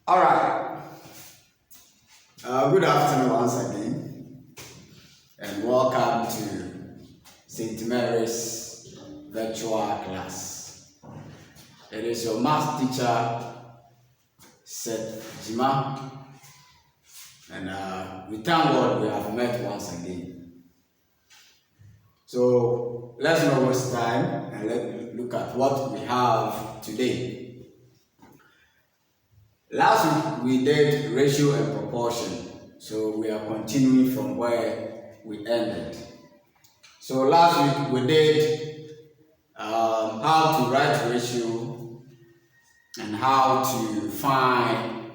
All right. Good afternoon once again, and welcome to St. Mary's virtual class. It is your math teacher, Seth Jima, and we thank God we have met once again. So let's not waste time and let's look at what we have today. Last week we did ratio and proportion, so we are continuing from where we ended. So last week we did how to write ratio and how to find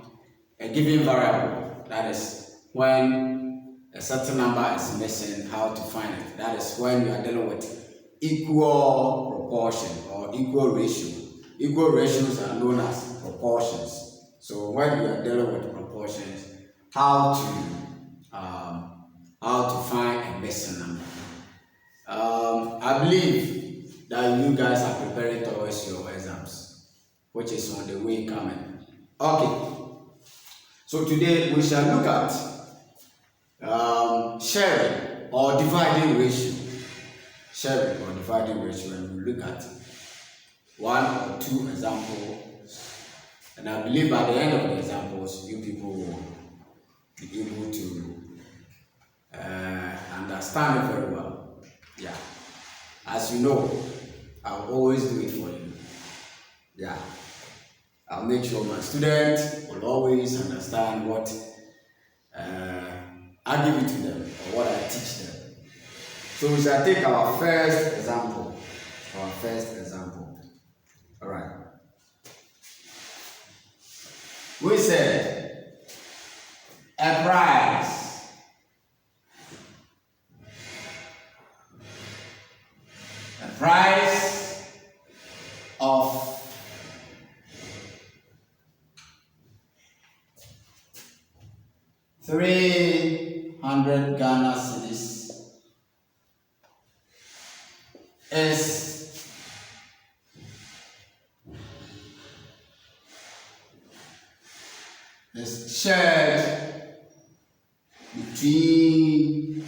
a given variable. That is when a certain number is missing, how to find it. That is when you are dealing with equal proportion or equal ratio. Equal ratios are known as proportions. So when you are dealing with proportions, how to find a missing number. I believe that you guys are preparing towards your exams, which is on the way coming. Okay. So today we shall look at sharing or dividing ratio. Sharing or dividing ratio, and we'll look at one or two examples. And I believe by the end of the examples, you people will be able to understand it very well. Yeah. As you know, I'll always do it for you. Yeah. I'll make sure my students will always understand what I give it to them or what I teach them. So we shall take our first example. All right. We said a price of $300 Ghana cedis is shared between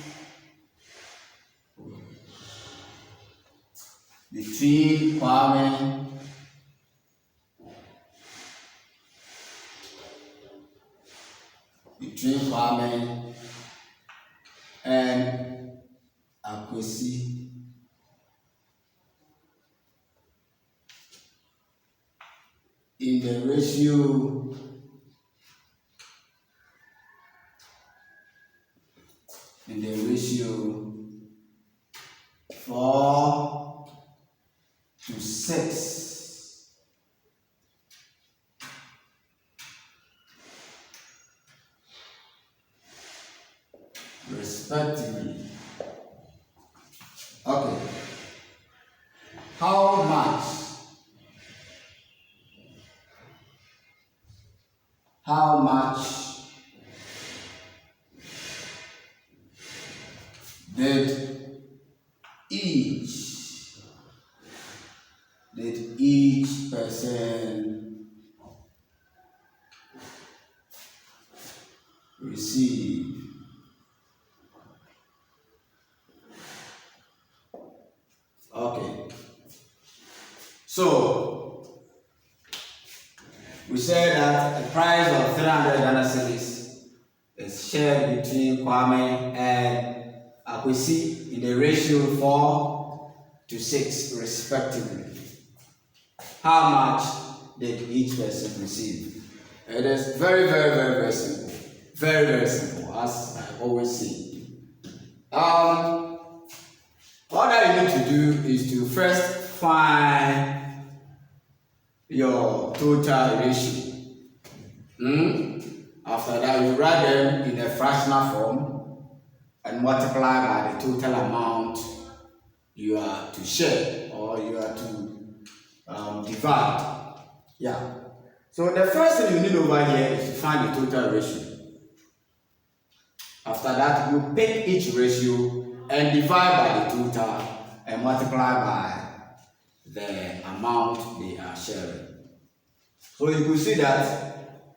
Kwame and Akwesi in the ratio 4:6. Respectively. Okay. How much did each person receive? Okay. So we said that the price of 300 Ghana cedis is shared between Kwame and Akwesi in the ratio 4:6 respectively. How much did each person receive? It is very, very, very, very simple. Very, very simple, as I always say. All that you need to do is to first find your total ratio. After that, you write them in a fractional form and multiply by the total amount you are to share or you are to divide. Yeah. So the first thing you need over here is to find the total ratio. After that, you pick each ratio and divide by the total and multiply by the amount they are sharing. So you could see that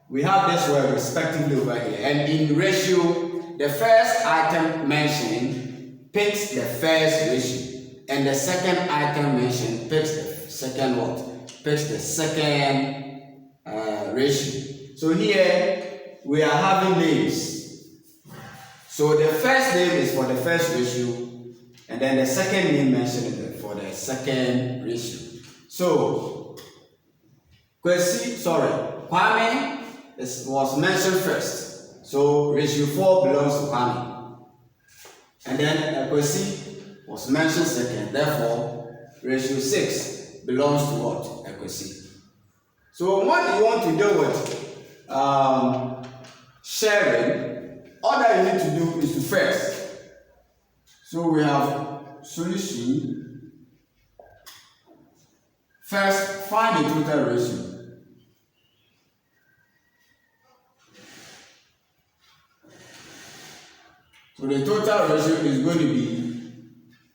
we have this word respectively over here. And in ratio, the first item mentioned picks the first ratio. And the second item mentioned picks the second what? Picks the second ratio. So here we are having names. So the first name is for the first ratio, and then the second name mentioned is for the second ratio. So Kwame was mentioned first. So ratio 4 belongs to Kwame. And then Kwesi was mentioned second. Therefore, ratio 6 belongs to what? Kwesi. So what do you want to do with sharing? All that you need to do is to first. So we have solution. First, find the total ratio. So the total ratio is going to be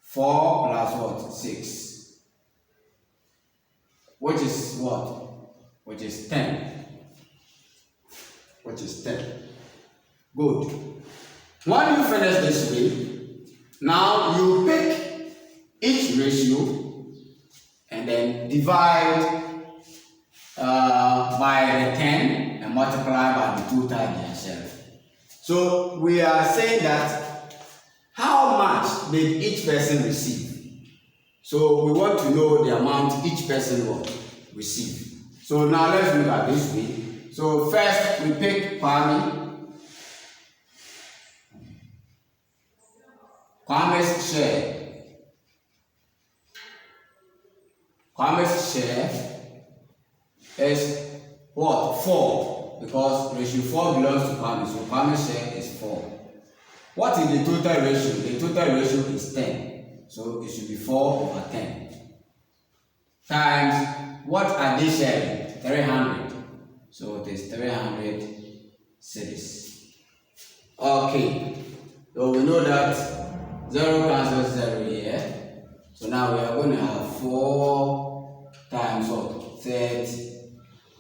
4 plus what? 6. Which is what? Which is 10. Which is 10. Good. When you finish this way, now you pick each ratio and then divide by the 10 and multiply by the total they are sharing. So we are saying that how much did each person receive? So we want to know the amount each person will receive. So now let's look at this way. So first we pick Kwame. Kwame's share. Kwame's share is what? 4. Because ratio 4 belongs to Kwame, so Kwame's share is 4. What is the total ratio? The total ratio is 10. So it should be 4 over 10. Times, what are they sharing? 300. So it is 300 cedis. Okay. So we know that 0 cancels 0 here. So now we are going to have 4 times what? 30.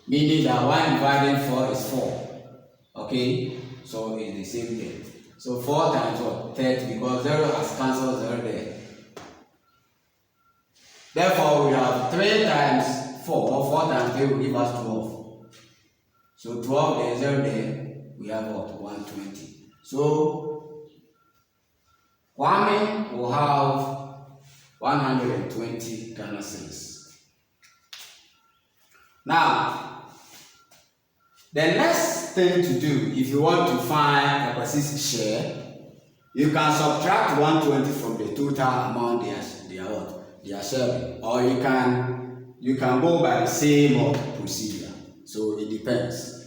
Meaning that 1 dividing 4 is 4. Okay? So it's the same thing. So 4 times what? 30, because 0 has cancelled 0 there. Therefore, we have 3 times 4. 4 times 3 will give us 12. So 12 there, 0 there, we have what? 120. So Kwame will have 120 Ghana cedis. Now, the next thing to do, if you want to find Kwesi's share, you can subtract 120 from the total amount they are sharing, or you can go by the same procedure. So it depends.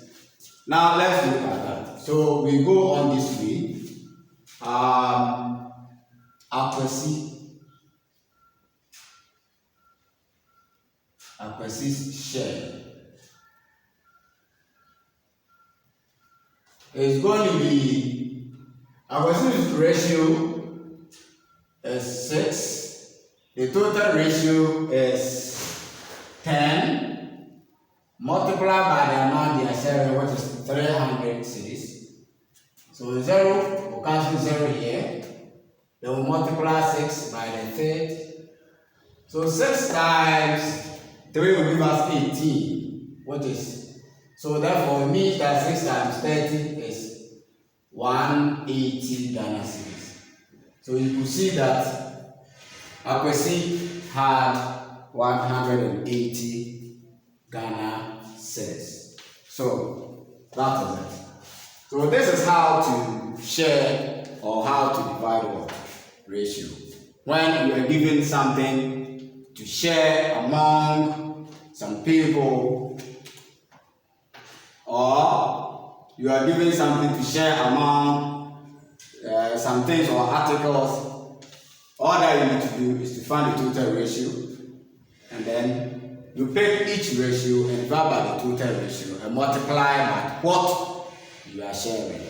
Now let's look at that. So we go on this way. Kwesi's share is going to be, Kwesi's ratio is 6. The total ratio is 10. Multiplied by the amount they are sharing, which is 300 cedis. So 0 will cancel 0 here. Then we multiply 6 by the third. So 6 times 3 will give us 18. What is? So therefore it means that 6 times 30 is 180 Ghana cedis. So you could see that Kwesi had 180 Ghana cedis. So that is it. So this is how to share or how to divide what? Ratio. When you are given something to share among some people, or you are given something to share among some things or articles, all that you need to do is to find the total ratio, and then you pick each ratio and divide by the total ratio and multiply by what you are sharing.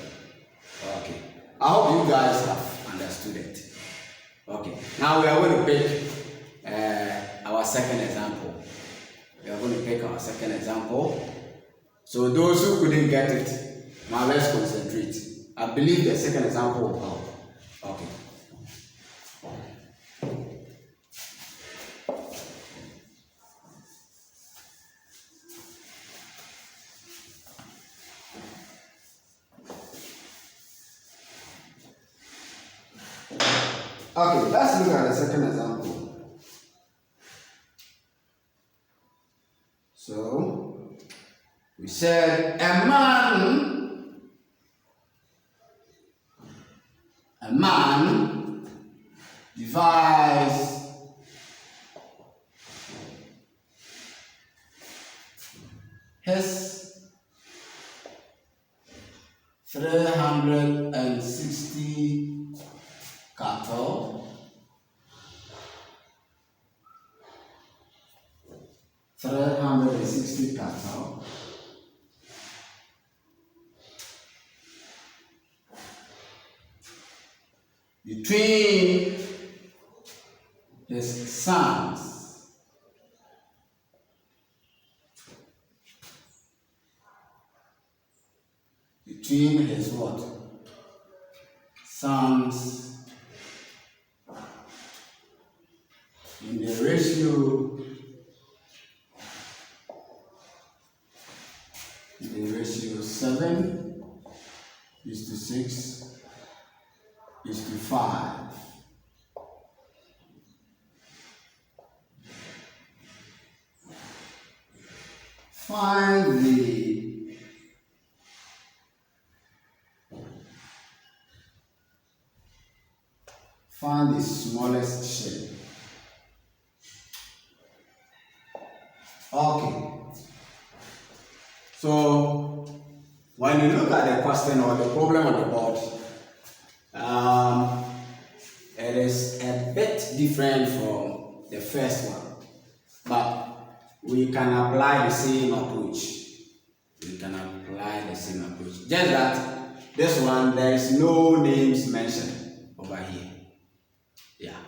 Okay. I hope you guys have understood it. Okay. Now we are going to pick our second example. We are going to pick our second example. So those who couldn't get it, now let's concentrate. I believe the second example will help. Okay. Okay, let's look at the second example. So, we said a man divides his 360 cattle 360 cattle between his sons. Between his what? Sons in the ratio 7:6:5. Find the smallest share. Okay. So when you look at the question or the problem on the board, it is a bit different from the first one, but we can apply the same approach. Just that this one, there is no names mentioned over here. Yeah.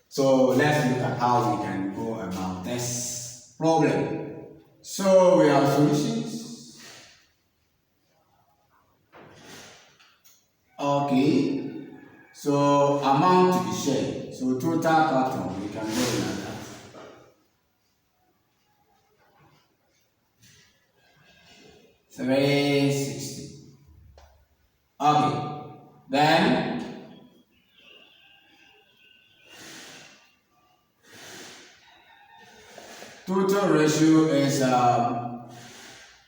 So let's look at how we can go about this problem. So we have solutions. Okay. So amount to be shared. So total cattle, we can go like that. $360. Okay. Then total ratio is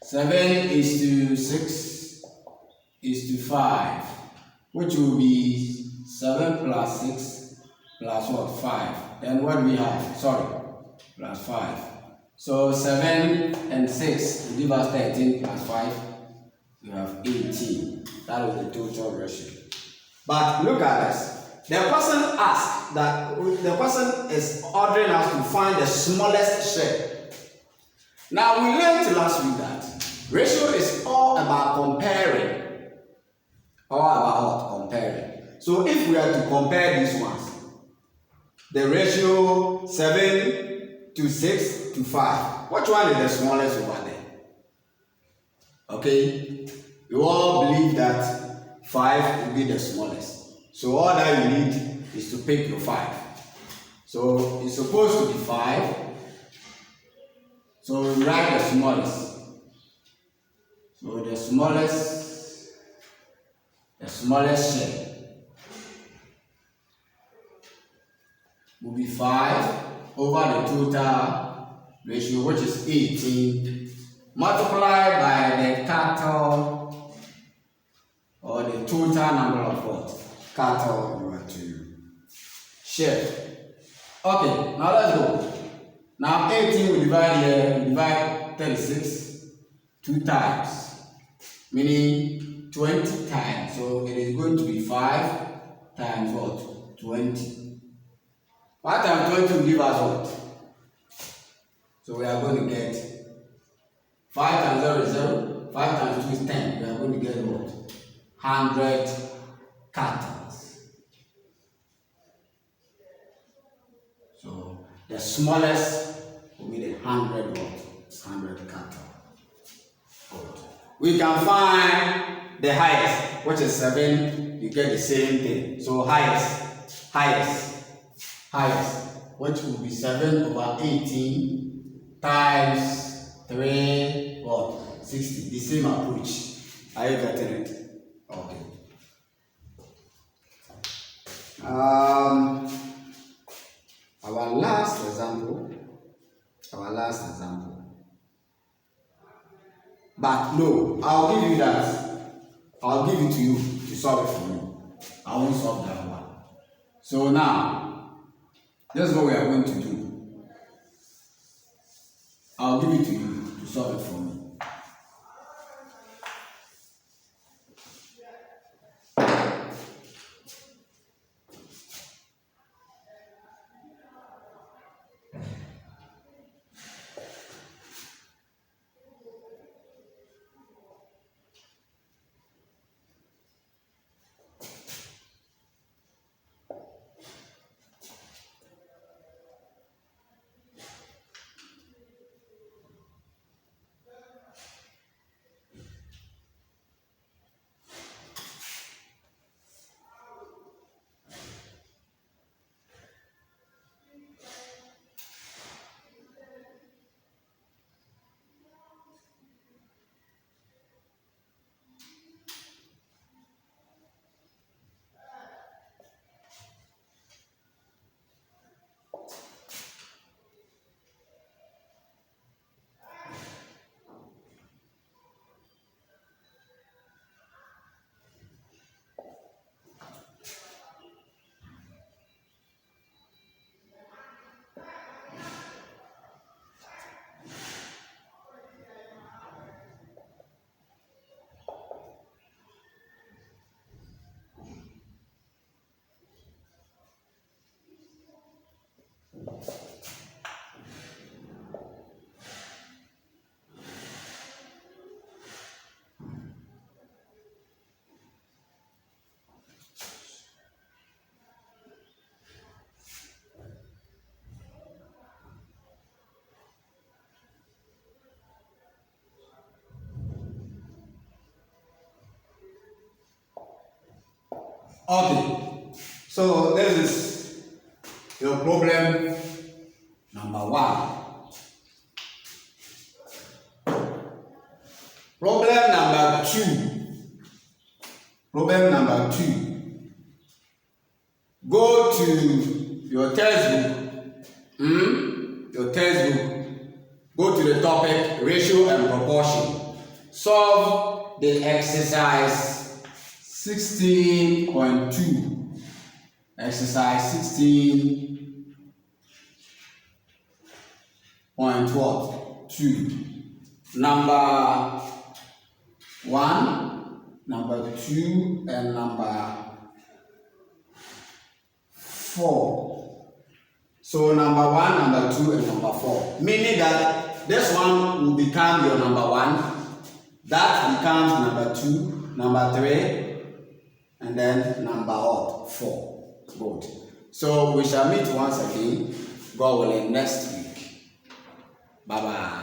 7:6:5, which will be 7 plus 6 plus what? 5. Then what do we have? Sorry, plus 5. So 7 and 6 will give us 13 plus 5. We have 18. That is the total ratio. But look at this. The person asked that the person is ordering us to find the smallest share. Now we learned last week that ratio is all about comparing. So if we are to compare these ones, the ratio 7:6:5, which one is the smallest over there? Okay, we all believe that 5 will be the smallest. So all that you need is to pick your 5. So it's supposed to be 5. So we write the smallest. So the smallest share will be 5 over the total ratio, which is 18, multiplied by the cattle, or the total number of what? Cattle you want to share. Okay, now let's go. Now 18 we divide here, we divide 36 2 times, meaning 20 times. So it is going to be 5 times what? 20. 5 times 20 will give us what? So we are going to get 5 times 0 is 0, 5 times 2 is 10. We are going to get what? 100 cattle. So the smallest will be the 100 cattle. we can find the height, which is 7. You get the same thing. So height, which will be 7/18 times 3, what? 60. The same approach. Are you getting it? Okay. Our last example. But no, I'll give you that. I'll give it to you to solve it for me. I won't solve that one. So now, this is what we are going to do. I'll give it to you to solve it for me. Okay, so this is your problem number 1. Problem number 2. Go to your textbook. Go to the topic ratio and proportion. Solve the exercise 16.2. Exercise 16.2. Number 1, number 2, and number 4. So number 1, number 2, and number 4. Meaning that this one will become your number 1. That becomes number 2, number 3. And then number 4. Good. So we shall meet once again, God willing, next week. Bye bye.